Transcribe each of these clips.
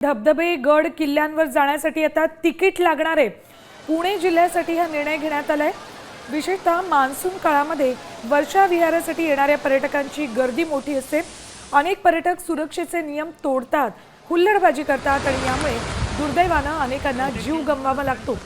धबधबे गड किल्ल्यांवर जाण्यासाठी आता तिकीट लागणार आहे। पुणे जिल्ह्यासाठी हा निर्णय घेण्यात आलाय। विशेषतः मान्सून काळामध्ये वर्षा विहारासाठी येणाऱ्या पर्यटकांची गर्दी मोठी असते। अनेक पर्यटक सुरक्षेचे नियम तोडतात, हुल्लडबाजी करतात आणि यामुळे दुर्दैवाने अनेकांना जीव गमवावा लागतो।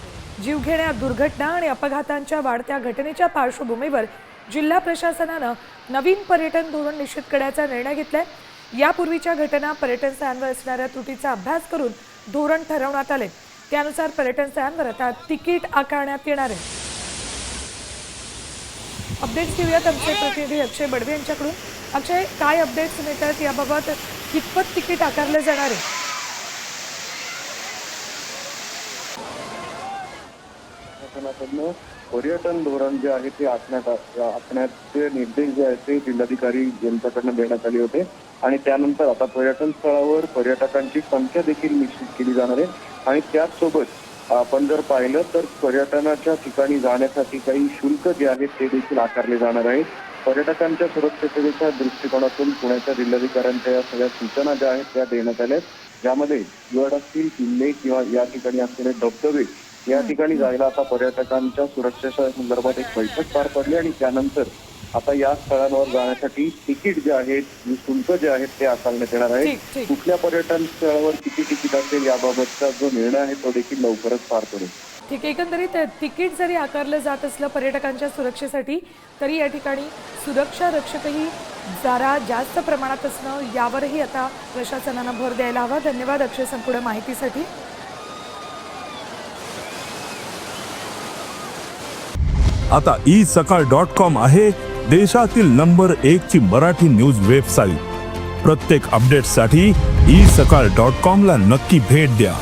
जीवघेण्या दुर्घटना आणि अपघातांच्या वाढत्या घटनेच्या पार्श्वभूमीवर जिल्हा प्रशासनाने नवीन पर्यटन धोरण निश्चित करण्याचा निर्णय घेतलाय। यापूर्वीच्या घटना पर्यटन स्थळांवर असणाऱ्या त्रुटीचा अभ्यास करून धोरण ठरवण्यात आले। त्यानुसार पर्यटन स्थळांवर आता तिकीट आकारण्यात येणार आहे। अपडेट्स घेऊयात आमचे प्रतिनिधी अक्षय बडवे यांच्याकडून। अक्षय, काय अपडेट्स मिळतात याबाबत? कितपत तिकीट आकारले जाणार आहे? पर्यटन धोरण जे आहे ते आखण्याचे निर्देश जे आहेत ते जिल्हाधिकारी यांच्याकडून देण्यात आले होते आणि त्यानंतर आता पर्यटन स्थळावर पर्यटकांची संख्या देखील निश्चित केली जाणार आहे आणि त्याचसोबत आपण जर पाहिलं तर पर्यटनाच्या ठिकाणी जाण्यासाठी काही शुल्क जे आहे ते देखील आकारले जाणार आहे। पर्यटकांच्या सुरक्षिततेच्या दृष्टिकोनातून पुण्याच्या जिल्हाधिकाऱ्यांच्या या सगळ्या सूचना ज्या आहेत त्या देण्यात आल्या, ज्यामध्ये गड असतील, किल्ले किंवा या ठिकाणी असलेले धबधबे या ठिकाणी जायला आता पर्यटकांच्या सुरक्षेच्या संदर्भात एक बैठक पार पडली आणि त्यानंतर आता या स्थळांवर जाण्यासाठी तिकीट जे आहेत, शुल्क जे आहेत ते आकारण्यात येणार आहे। कुठल्या पर्यटन स्थळावर किती तिकीट असेल याबाबतचा जो निर्णय आहे तो देखील लवकरच पार पडेल। ठीक आहे, एकंदरीत तिकीट जरी आकारलं जात असलं पर्यटकांच्या सुरक्षेसाठी, तरी या ठिकाणी सुरक्षा रक्षकही जरा जास्त प्रमाणात असणं यावरही आता प्रशासनाने भर द्यायला हवा। धन्यवाद अक्षय संपूर्ण माहितीसाठी। आता isakal.com आहे देशातील नंबर 1 ची मराठी न्यूज वेबसाईट। प्रत्येक अपडेटसाठी isakal.com ला नक्की भेट द्या।